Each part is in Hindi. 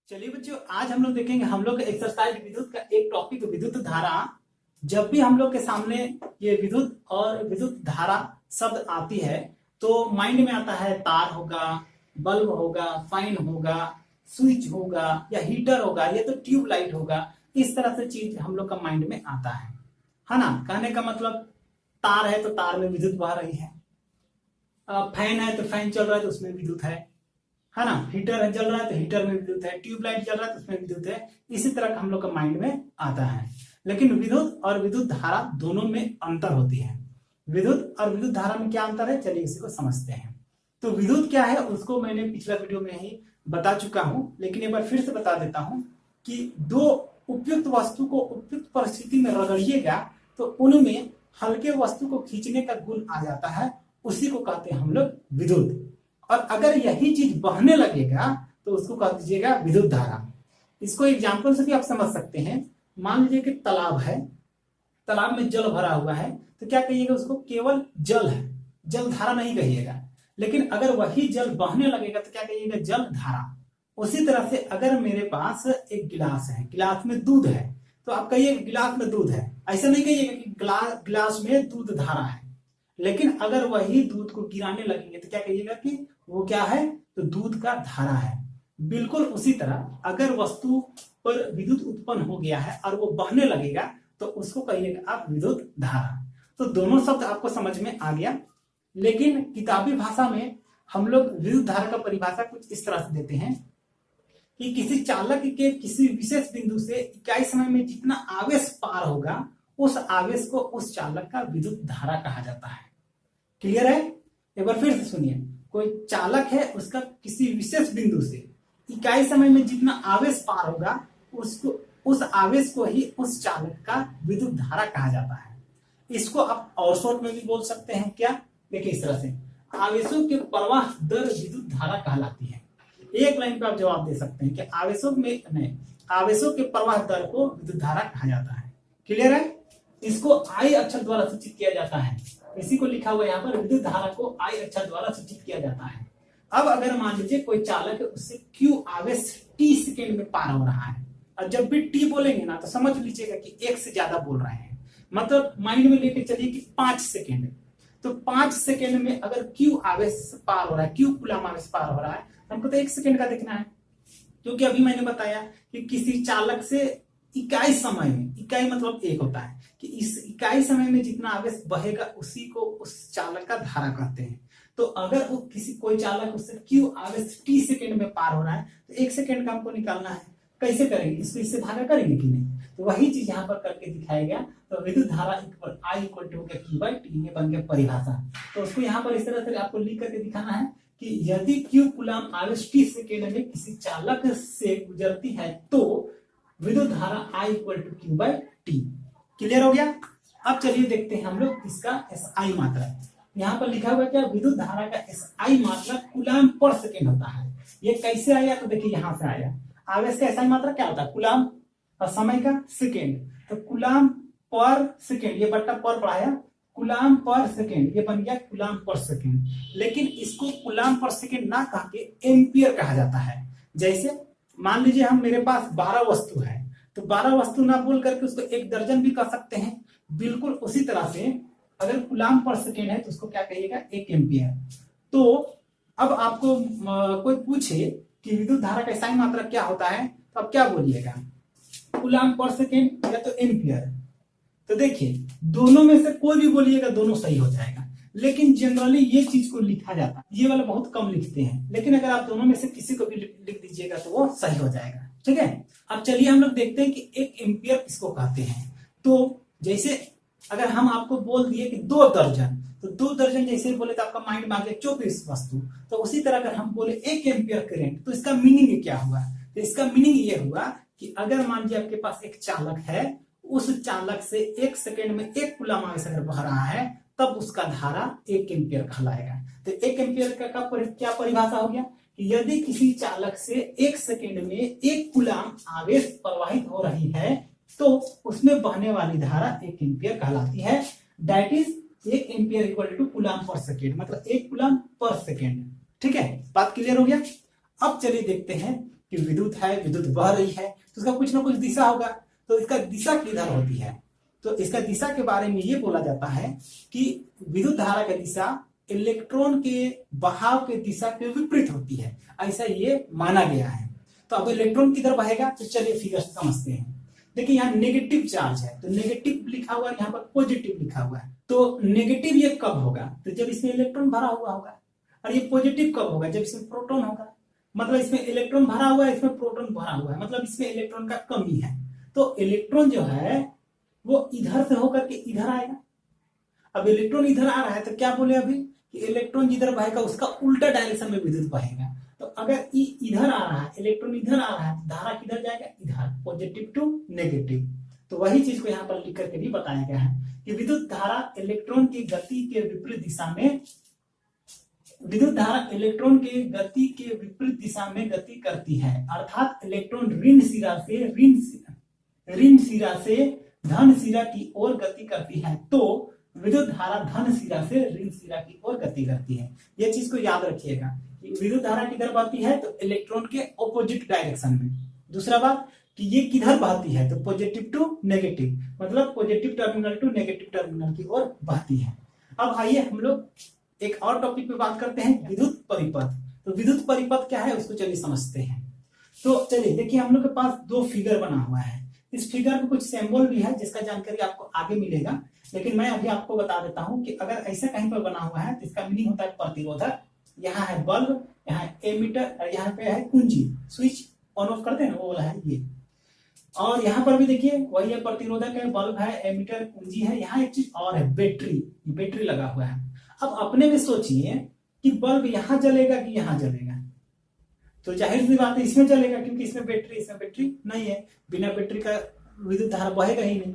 चलिए बच्चों, आज हम लोग देखेंगे हम लोग एक्सरसाइज विद्युत का एक टॉपिक विद्युत धारा। जब भी हम लोग के सामने ये विद्युत और विद्युत धारा शब्द आती है तो माइंड में आता है तार होगा, बल्ब होगा, फैन होगा, स्विच होगा या हीटर होगा, ये तो ट्यूबलाइट होगा। इस तरह से चीज हम लोग का माइंड में आता है ना। कहने का मतलब तार है तो तार में विद्युत बह रही है, फैन है तो फैन चल रहा है तो उसमें विद्युत है ना। हीटर है जल रहा है तो हीटर में विद्युत है, ट्यूबलाइट जल रहा है तो उसमें विद्युत है। इसी तरह का हम लोग का माइंड में आता है। लेकिन विद्युत और विद्युत धारा दोनों में अंतर होती है। विद्युत और विद्युत धारा में क्या अंतर है, चलिए इसी को समझते हैं। तो विद्युत क्या है उसको मैंने पिछला वीडियो में ही बता चुका हूं, लेकिन एक बार फिर से बता देता हूं कि दो उपयुक्त वस्तु को उपयुक्त परिस्थिति में रगड़िएगा तो उनमें हल्के वस्तु को खींचने का गुण आ जाता है, उसी को कहते हैं हम लोग विद्युत। और अगर यही चीज बहने लगेगा तो उसको कह दीजिएगा विद्युत धारा। इसको एग्जाम्पल से भी आप समझ सकते हैं। मान लीजिए कि तालाब है, तालाब में जल भरा हुआ है तो क्या कहिएगा, उसको केवल जल है, जल धारा नहीं कहिएगा। लेकिन अगर वही जल बहने लगेगा तो क्या कहिएगा, जल धारा। उसी तरह से अगर मेरे पास एक गिलास है, गिलास में दूध है तो आप कहिए गिलास में दूध है, ऐसा नहीं कहिएगा कि गिलास में दूध धारा है। लेकिन अगर वही दूध को गिराने लगेंगे तो क्या कहिएगा कि वो क्या है, तो दूध का धारा है। बिल्कुल उसी तरह अगर वस्तु पर विद्युत उत्पन्न हो गया है और वो बहने लगेगा तो उसको कहिएगा आप विद्युत धारा। तो दोनों शब्द आपको समझ में आ गया। लेकिन किताबी भाषा में हम लोग विद्युत धारा का परिभाषा कुछ इस तरह से देते हैं कि किसी चालक के किसी विशेष बिंदु से इकाई समय में जितना आवेश पार होगा उस आवेश को उस चालक का विद्युत धारा कहा जाता है। क्लियर है? एक बार फिर से सुनिए। कोई चालक है, उसका किसी विशेष बिंदु से इकाई समय में जितना आवेश पार होगा उसको उस आवेश को ही उस चालक का विद्युत धारा कहा जाता है। इसको आप और शॉर्ट में भी बोल सकते हैं। क्या? देखिए इस तरह से आवेशों के प्रवाह दर विद्युत धारा कहलाती है। एक लाइन पे आप जवाब दे सकते हैं कि आवेशों के प्रवाह दर को विद्युत धारा कहा जाता है। क्लियर है? इसको आई अक्षर द्वारा सूचित किया जाता है। इसी को लिखा हुआ यहाँ पर, विद्युत धारा को आई अक्षर द्वारा सूचित किया जाता है। अब अगर मान लीजिए कोई चालक है, उससे क्यू आवेश टी सेकेंड में पार हो रहा है, और जब भी टी बोलेंगे ना तो समझ लीजिएगा कि एक से ज्यादा बोल रहे हैं। मतलब माइंड में लेके चलिए कि 5 सेकेंड, तो 5 सेकेंड में अगर क्यू आवेश पार हो रहा है, क्यू कूलम आवेश पार हो रहा है, हमको तो 1 सेकेंड का देखना है। क्योंकि अभी मैंने बताया कि किसी चालक से इकाई समय में, इकाई मतलब एक होता है, कि इस इकाई समय में जितना आवेश बहेगा उसी को उस चालक का धारा कहते हैं। तो अगर वो कोई चालक उससे क्यू आवेश टी सेकेंड में पार हो रहा है तो 1 सेकेंड का हमको निकालना है। कैसे करेंगे, इसको इससे भागा करेंगे कि नहीं? तो वही चीज यहाँ पर करके दिखाया गया। तो विद्युत धारा I equal to Q by T, ये बन गया परिभाषा। तो उसको यहाँ पर इस तरह से आपको लिख करके दिखाना है कि यदि क्यू कूलम आवेश टी सेकेंड में किसी चालक से गुजरती है तो विद्युत धारा I equal to Q by T. Clear हो गया? अब चलिए देखते हैं हम लोग इसका एसआई मात्रा। यहाँ पर लिखा हुआ क्या, विद्युत धारा का एसआई मात्रा कूलम पर सेकेंड होता है। ये कैसे आया, तो देखिए यहाँ से आया। आवेश का एसआई मात्रा क्या होता है, कूलम, और समय का सेकेंड, तो कूलम पर सेकेंड, ये बट्टा पर पढ़ाया, कूलम पर सेकेंड, ये बन गया कूलम पर सेकेंड। लेकिन इसको कूलम पर सेकेंड ना कह के एम्पियर कहा जाता है। जैसे मान लीजिए हम मेरे पास 12 वस्तु है तो 12 वस्तु ना बोल करके उसको 1 दर्जन भी कह सकते हैं। बिल्कुल उसी तरह से अगर कूलम पर सेकेंड है तो उसको क्या कहिएगा, 1 एम्पियर। तो अब आपको कोई पूछे कि विद्युत धारा का एसआई मात्रा क्या होता है तो आप क्या बोलिएगा, कूलम पर सेकेंड या तो एम्पियर। तो देखिए दोनों में से कोई भी बोलिएगा, दोनों सही हो जाएगा। लेकिन जनरली ये चीज को लिखा जाता है, ये वाला बहुत कम लिखते हैं, लेकिन अगर आप दोनों में से किसी को भी लिख दीजिएगा तो वो सही हो जाएगा। ठीक है? अब चलिए हम लोग देखते हैं कि 1 एम्पियर किसको कहते हैं। तो जैसे अगर हम आपको बोल दिए कि 2 दर्जन, तो 2 दर्जन जैसे बोले तो आपका माइंड में आ गया 24 वस्तु। तो उसी तरह अगर हम बोले 1 एम्पियर करंट, तो इसका मीनिंग क्या हुआ, तो इसका मीनिंग ये हुआ कि अगर मान लीजिए आपके पास एक चालक है, उस चालक से 1 सेकेंड में 1 कूलम आवेश अगर बह रहा है तब उसका धारा 1 एम्पियर कहलाएगा। तो 1 एम्पियर का क्या परिभाषा हो गया कि यदि किसी चालक से 1 सेकेंड में 1 कूलम आवेश प्रवाहित हो रही है तो उसमें बहने वाली धारा 1 एम्पियर कहलाती है। That is 1 ampere equal to coulomb per second, मतलब 1 कूलम पर सेकेंड। ठीक है, बात क्लियर हो गया? अब चलिए देखते हैं कि विद्युत है, विद्युत बह रही है, तो उसका कुछ ना कुछ दिशा होगा। तो इसका दिशा किधर होती है? तो इसका दिशा के बारे में ये बोला जाता है कि विद्युत धारा की दिशा इलेक्ट्रॉन के बहाव के दिशा के विपरीत होती है, ऐसा ये माना गया है। तो अब इलेक्ट्रॉन किधर बहेगा, तो चलिए फिगर समझते हैं। देखिए यहाँ नेगेटिव चार्ज है, तो नेगेटिव लिखा हुआ है, यहाँ पर पॉजिटिव लिखा हुआ है। तो नेगेटिव ये कब होगा, तो जब इसमें इलेक्ट्रॉन भरा हुआ होगा। और ये पॉजिटिव कब होगा, जब इसमें प्रोटॉन होगा। मतलब इसमें इलेक्ट्रॉन भरा हुआ है, इसमें प्रोटॉन भरा हुआ है, मतलब इसमें इलेक्ट्रॉन का कमी है। तो इलेक्ट्रॉन जो है वो इधर से होकर के इधर आएगा। अब इलेक्ट्रॉन इधर आ रहा है तो क्या बोले अभी कि इलेक्ट्रॉन जिधर बहेगा उसका उल्टा डायरेक्शन में विद्युत बहेगा। तो अगर इधर आ रहा है, इलेक्ट्रॉन इधर आ रहा है, तो धारा किधर जाएगा, इधर, पॉजिटिव टू नेगेटिव। तो वही चीज को यहाँ पर लिख करके भी बताया गया है कि विद्युत धारा इलेक्ट्रॉन की गति के विपरीत दिशा में, विद्युत धारा इलेक्ट्रॉन के गति के विपरीत दिशा में गति करती है। अर्थात इलेक्ट्रॉन ऋण सिरा से धन सिरा की ओर गति करती है, तो विद्युत धारा धन सिरा से ऋण सिरा की ओर गति करती है। यह चीज को याद रखिएगा कि विद्युत धारा किधर बहती है, तो इलेक्ट्रॉन के ऑपोजिट डायरेक्शन में। दूसरा बात कि ये किधर बहती है, तो पॉजिटिव टू नेगेटिव, मतलब positive terminal to negative terminal की ओर बहती है। अब आइए हम लोग एक और टॉपिक पे बात करते हैं, विद्युत परिपथ। तो विद्युत परिपथ क्या है उसको चलिए समझते हैं। तो चलिए देखिए, हम लोग के पास दो फिगर बना हुआ है। इस फिगर में कुछ सिंबल भी है जिसका जानकारी आपको आगे मिलेगा, लेकिन मैं अभी आपको बता देता हूं कि अगर ऐसा कहीं पर बना हुआ है तो इसका मीनिंग होता है प्रतिरोधक। यहाँ है बल्ब, यहाँ है एमीटर, और यहाँ पे है कुंजी, स्विच ऑन ऑफ करते हैं ना, वो वाला है ये। और यहाँ पर भी देखिए वही है, प्रतिरोधक है, बल्ब है, एमीटर, कुंजी है। यहाँ एक चीज और है, बैटरी, बैटरी लगा हुआ है। अब अपने में सोचिए कि बल्ब यहाँ जलेगा कि यहाँ जलेगा, तो जाहिर सी बात है इसमें चलेगा, क्योंकि इसमें बैटरी नहीं है। बिना बैटरी का विद्युत धारा बहेगा ही नहीं,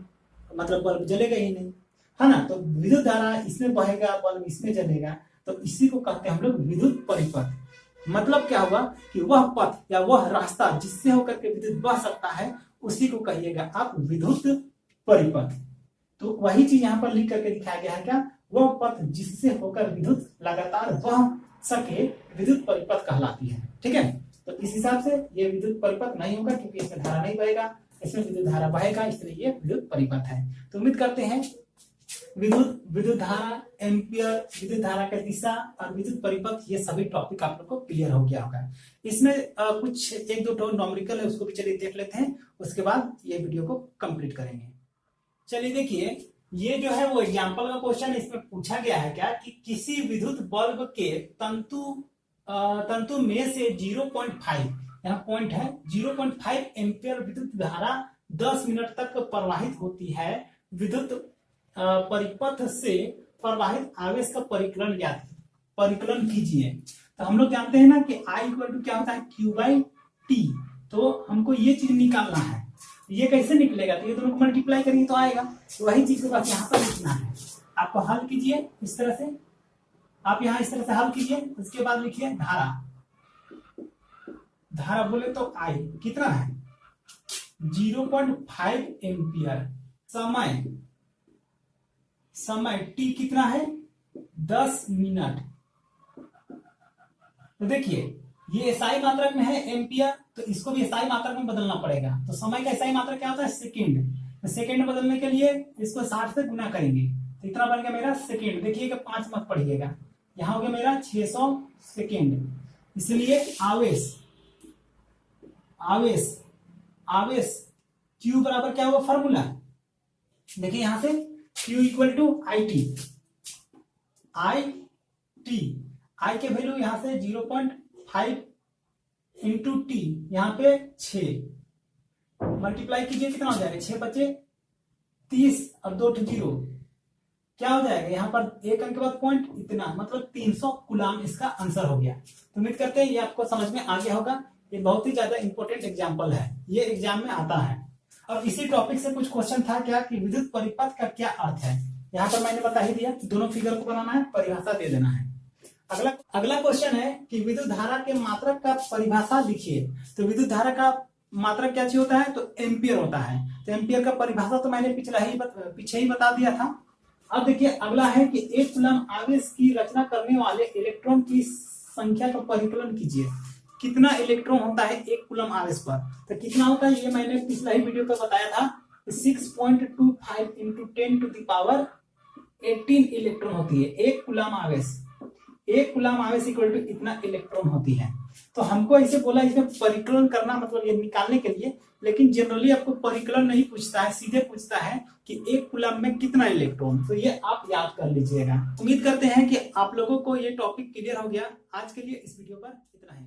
मतलब बल्ब जलेगा ही नहीं, है ना। तो विद्युत धारा इसमें बहेगा, बल्ब इसमें जलेगा, तो इसी को कहते हैं हम लोग विद्युत परिपथ। मतलब क्या हुआ कि वह पथ या वह रास्ता जिससे होकर के विद्युत बह सकता है, उसी को कहिएगा आप विद्युत परिपथ। तो वही चीज यहाँ पर लिख करके दिखाया गया है, क्या, वह पथ जिससे होकर विद्युत लगातार बह सके विद्युत परिपथ कहलाती है। ठीक है, तो इस हिसाब से ये विद्युत परिपथ नहीं होगा, क्योंकि इसमें धारा नहीं बहेगा, इसमें विद्युत धारा बहेगा, इसलिए ये विद्युत परिपथ है। तो उम्मीद करते हैं विद्युत धारा, एम्पियर, विद्युत धारा की दिशा और विद्युत परिपथ, ये सभी टॉपिक आप लोग को क्लियर हो गया होगा। इसमें कुछ एक दो न्यूमेरिकल है, उसको भी चलिए देख लेते हैं, उसके बाद ये वीडियो को कंप्लीट करेंगे। चलिए देखिए, ये जो है वो एग्जाम्पल का क्वेश्चन, इसमें पूछा गया है क्या कि किसी विद्युत बल्ब के तंतु में से 0.5, यहाँ पॉइंट है, 0.5 एम्पियर विद्युत धारा 10 मिनट तक प्रवाहित होती है। विद्युत परिपथ से प्रवाहित आवेश का परिकलन कीजिए। तो हम लोग जानते हैं ना कि I इक्वल टू क्या होता है, Q/T। तो हमको ये चीज निकालना है। ये कैसे निकलेगा, तो ये दोनों को मल्टीप्लाई करेंगे तो आएगा। तो वही चीज को बस यहाँ पर लिखना है। आपको हल कीजिए इस तरह से, आप यहाँ इस तरह से हल कीजिए, उसके बाद लिखिए धारा बोले तो I कितना है, 0.5 एम्पियर। समय T कितना है, 10 मिनट। तो देखिए ये SI मात्रक में है एम्पियर, तो इसको भी SI मात्रक में बदलना पड़ेगा। तो समय का SI मात्रक क्या होता है, सेकेंड। तो सेकेंड में बदलने के लिए इसको 60 से गुना करेंगे, तो इतना बन गया मेरा सेकेंड। देखिएगा 5 मत पढ़िएगा, यहाँ हो गया मेरा 600 सेकेंड। इसलिए आवेश Q बराबर क्या हुआ, फॉर्मूला देखिए यहाँ से, Q equal to IT। I के वैल्यू यहाँ से 0.5 इंटू T, यहाँ पे 6 मल्टीप्लाई कीजिए, कितना हो जाएगा, 6 बचे 30 और 2 0, क्या हो जाएगा, यहाँ पर एक अंक के बाद पॉइंट, इतना, मतलब 300 कूलाम इसका आंसर हो गया। तो उम्मीद करते हैं ये आपको समझ में आ गया होगा। ये बहुत ही ज्यादा इंपॉर्टेंट एग्जाम्पल है, ये एग्जाम में आता है। और इसी टॉपिक से कुछ क्वेश्चन था क्या कि विद्युत परिपथ का क्या अर्थ है। यहाँ पर मैंने बता ही दिया, दोनों फिगर को बनाना है, परिभाषा दे देना है। अगला क्वेश्चन है कि विद्युत धारा के मात्रक का परिभाषा लिखिए। तो विद्युत धारा का मात्रक क्या चीज होता है, तो एम्पियर होता है। तो एम्पियर का परिभाषा तो मैंने पीछे ही बता दिया था। अब देखिए अगला है कि 1 कूलम आवेश की रचना करने वाले इलेक्ट्रॉन की संख्या का परिकलन कीजिए। कितना इलेक्ट्रॉन होता है एक कूलम आवेश पर। तो कितना होता है ये मैंने पिछला ही वीडियो पर बताया था, 6.25 into 10 to the power 18 electron होती है एक कूलम आवेश। एक कूलम आवेश इक्वल टू इतना इलेक्ट्रॉन होती है। तो हमको ऐसे बोला इसमें परिकलन करना, मतलब ये निकालने के लिए, लेकिन जनरली आपको परिकलन नहीं पूछता है, सीधे पूछता है कि एक कूलम में कितना इलेक्ट्रॉन। तो ये आप याद कर लीजिएगा। उम्मीद करते हैं कि आप लोगों को ये टॉपिक क्लियर हो गया। आज के लिए इस वीडियो पर इतना ही।